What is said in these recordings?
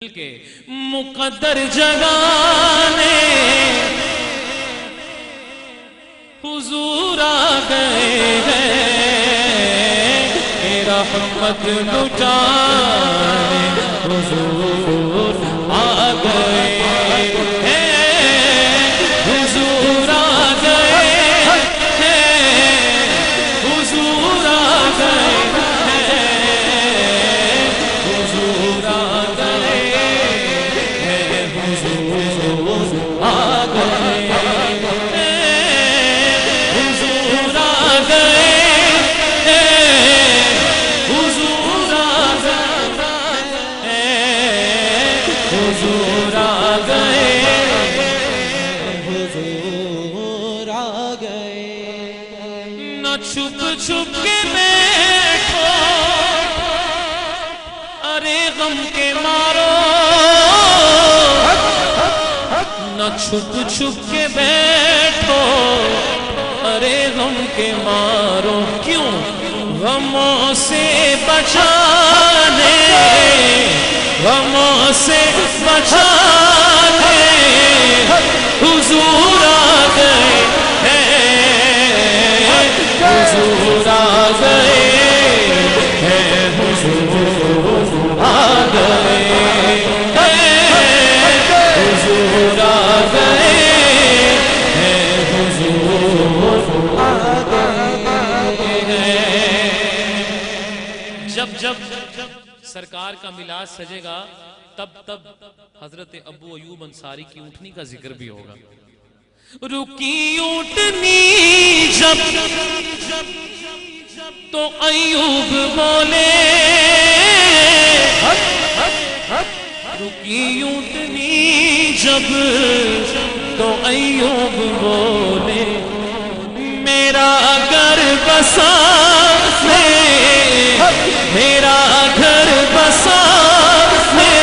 کے مقدر جگانے حضور آ گئے ہیں، رحمت لٹانے حضور آ گئے ہیں، حضور آ گئے ہیں، حضور آ گئے ہیں، حضور آ گئے ہیں، حضور آ گئے ہیں، حضور آ گئے ہیں، حضور آ گئے ہیں، حضور آ گئے ہیں، حضور آ گئے۔ نہ چھپ چھپ کے بیٹھو ارے غم کے مارو، نہ چھپ چھپ کے بیٹھو ارے غم کے مارو، کیوں غموں سے بچانے، غموں سے بچانے حضور آ گئے ہیں، حضور آ گئے ہیں، حضور آ گئے ہیں، حضور آ گئے ہیں، حضور آ گئے ہیں۔ جب جب سرکار کا میلاد سجے گا تب تب حضرت ابو ایوب انصاری کی اونٹنی کا ذکر بھی ہوگا۔ رکی اونٹنی جب تو ایوب بولے، رکی اونٹنی جب تو ایوب بولے، میرا گھر بسا لے، میرا گھر بسا لے،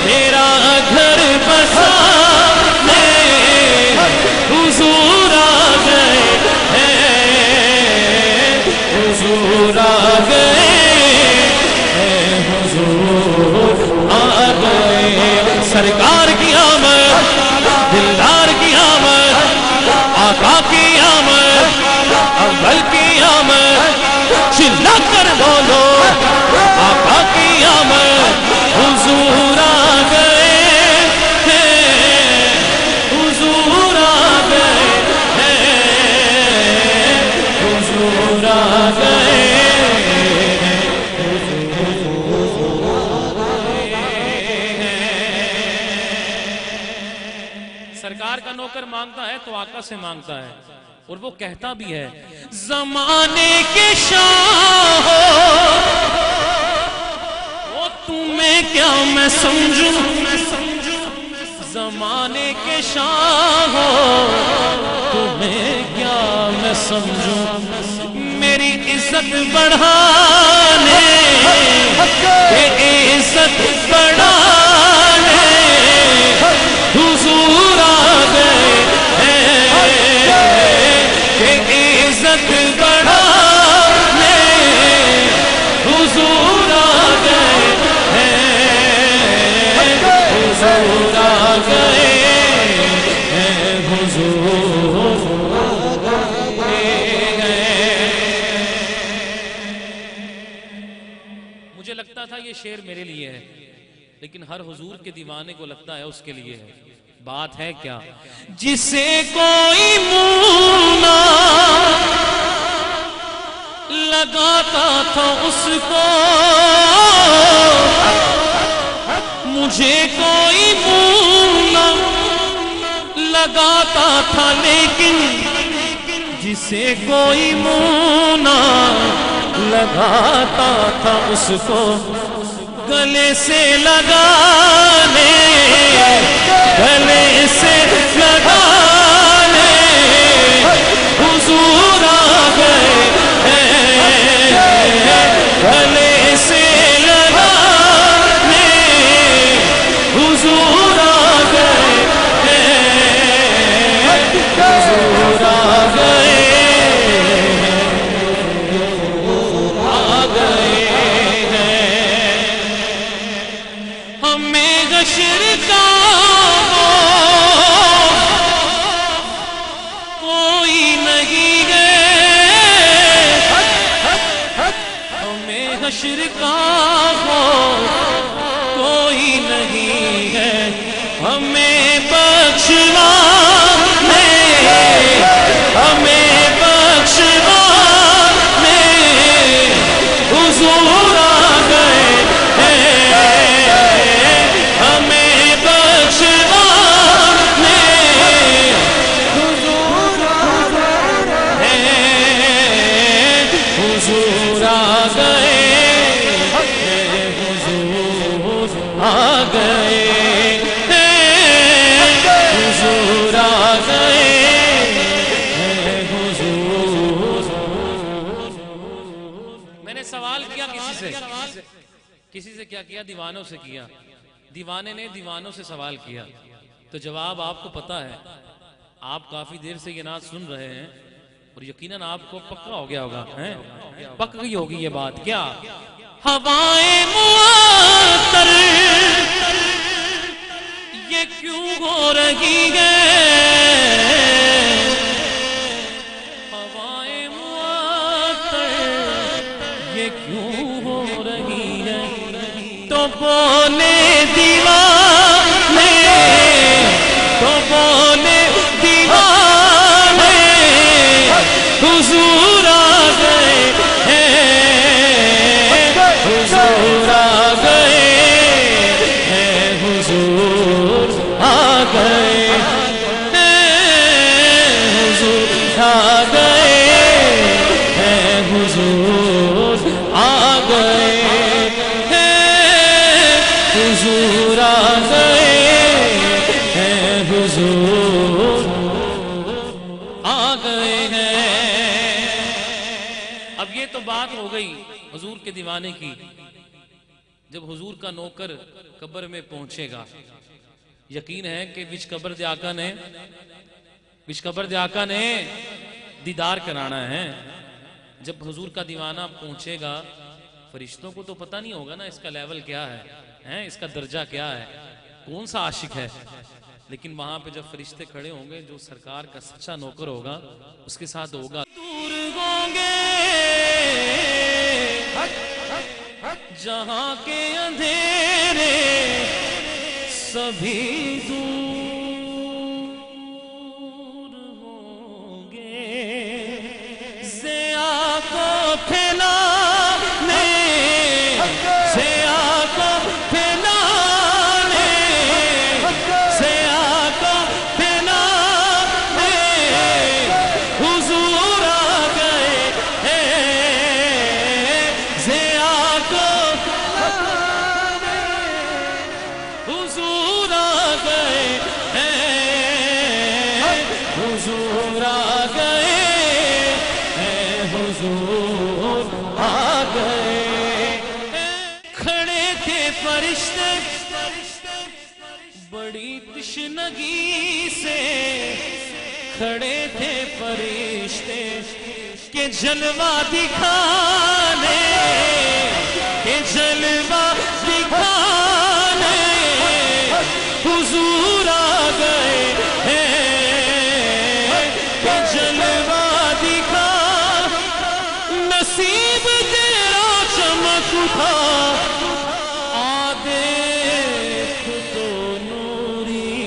میرا گھر بسا لے، حضور آ گئے ہیں، حضور آ گئے ہیں، حضور آ گئے۔ سرکار کی آمد، دلدار کی آمد، آقا کی آمد، اول کی آمد، چلا کر بولو آقا کی آمد، حضور آ گئے ہیں، حضور آ گئے ہیں، حضور آ گئے ہیں، حضور آ گئے ہیں۔ سرکار کا نوکر مانگتا ہے تو آقا سے مانگتا ہے، اور وہ کہتا بھی ہے زمانے کے شاہ ہو، وہ تمہیں کیا میں سمجھوں، زمانے کے شاہ ہو تمہیں کیا میں سمجھوں، میری عزت بڑھانے، عزت بڑھانے حضور آ گئے ہیں، عزت بڑھانے حضور آ گئے ہیں، حضور آ گئے ہیں، حضور آ گئے ہیں۔ مجھے لگتا تھا یہ شعر میرے لیے ہے، لیکن ہر حضور کے دیوانے کو لگتا ہے اس کے لیے ہے۔ بات ہے کیا؟ جسے کوئی منہ نہ لگاتا تھا اس کو، مجھے کوئی منہ نہ لگاتا تھا، لیکن جسے کوئی منہ نہ لگاتا تھا اس کو گلے سے لگانے، گلے سے لگانے حضور آ گئے ہیں، گلے سے لگانے حضور آ گئے ہیں، حضور آ گئے ہیں، حضور آ گئے ہیں۔ ہمیں حشر کا کوئی نہیں ہے، ہمیں حشر کا کوئی نہیں ہے، ہمیں بخشوانے ہمیں بخشوانے حضور آ گئے ہیں، ہمیں بخشوانے حضور آ گئے ہیں، حضور آ گئے ہیں، حضور آ گئے حضور آ گئے ہیں، حضور۔ میں نے سوال کیا کسی سے کیا کیا؟ دیوانوں سے کیا۔ دیوانے نے دیوانوں سے سوال کیا تو جواب آپ کو پتا ہے۔ آپ کافی دیر سے یہ نعت سن رہے ہیں اور یقیناً آپ کو پکا ہو گیا ہوگا، پک گئی ہوگی یہ بات۔ کیا؟ ہوائیں معطر یہ کیوں ہو رہی ہے، ہوائیں معطر یہ کیوں ہو رہی ہے، تو بولے دیوانے تو بولے دیوانے حضور آ گئے ہیں، حضور آ گئے ہیں، حضور آ گئے ہیں، حضور آ گئے ہیں، حضور آ گئے ہیں، حضور آ گئے ہیں، حضور آ گئے ہیں۔ اب یہ تو بات ہو گئی حضور کے دیوانے کی۔ جب حضور کا نوکر قبر میں پہنچے گا، یقین ہے کہ وچ قبر دے آقا نے دیدار کرانا ہے۔ جب حضور کا دیوانہ پہنچے گا، فرشتوں کو تو پتہ نہیں ہوگا نا اس کا لیول کیا ہے، اس کا درجہ کیا ہے، کون سا عاشق ہے، لیکن وہاں پہ جب فرشتے کھڑے ہوں گے، جو سرکار کا سچا نوکر ہوگا اس کے ساتھ ہوگا، دور ہوں گے جہاں کے اندھیرے سبھی دور ہوں گے، ضیاء کو پھیلانے ضیاء کو پھیلانے ضیاء کو پھیلانے حضور آ گئے ہیں، ضیاء کو حضور آ گئے ہیں، حضور آ گئے ہیں، حضور آ گئے ہیں۔ کھڑے تھے فرشتے بڑی تشنگی سے، کھڑے تھے فرشتے کہ جلوہ دکھانے کہ جلوہ دکھانے حضور آ گئے ہیں، کہ جلوہ دکھا نصیب تیرا چمک اٹھا آ دیکھ تو نوری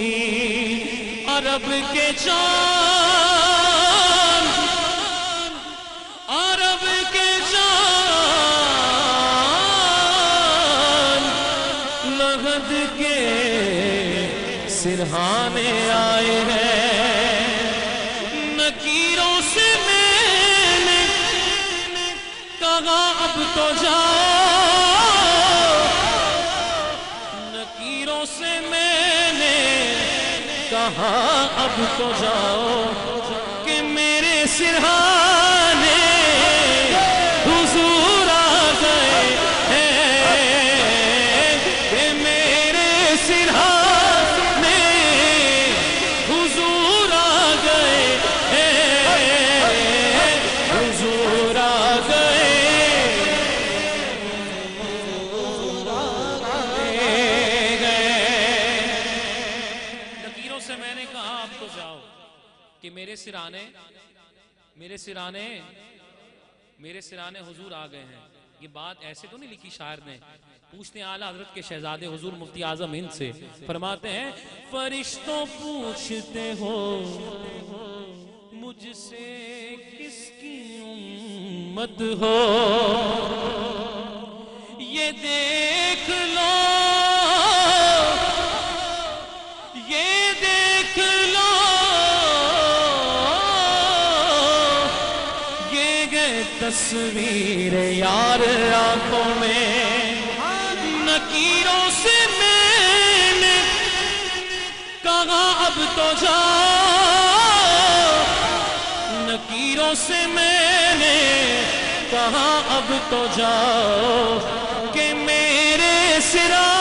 عرب کے جان عرب کے جان لغد کے سرہانے آئے ہیں، نکیروں سے میں نے کہا اب تو جاؤ، نکیروں سے میں نے کہا اب تو جاؤ، کہ میرے سرہانے حضور آ گئے ہیں، کہ میرے سرہانے حضور آ گئے ہیں، حضور آ گئے کہ میرے سرانے حضور آ گئے ہیں. یہ بات ایسے تو نہیں لکھی شاعر نے. پوچھتے ہیں اعلیٰ حضرت کے شہزادے حضور مفتی اعظم ہند سے, فرماتے ہیں فرشتوں پوچھتے ہو مجھ سے کس کی امت ہو, یہ دیکھ لو تصویر یار آنکھوں میں, نکیروں سے میں نے کہا اب تو جاؤ, نکیروں سے میں نے کہا اب تو جاؤ کہ میرے سرانے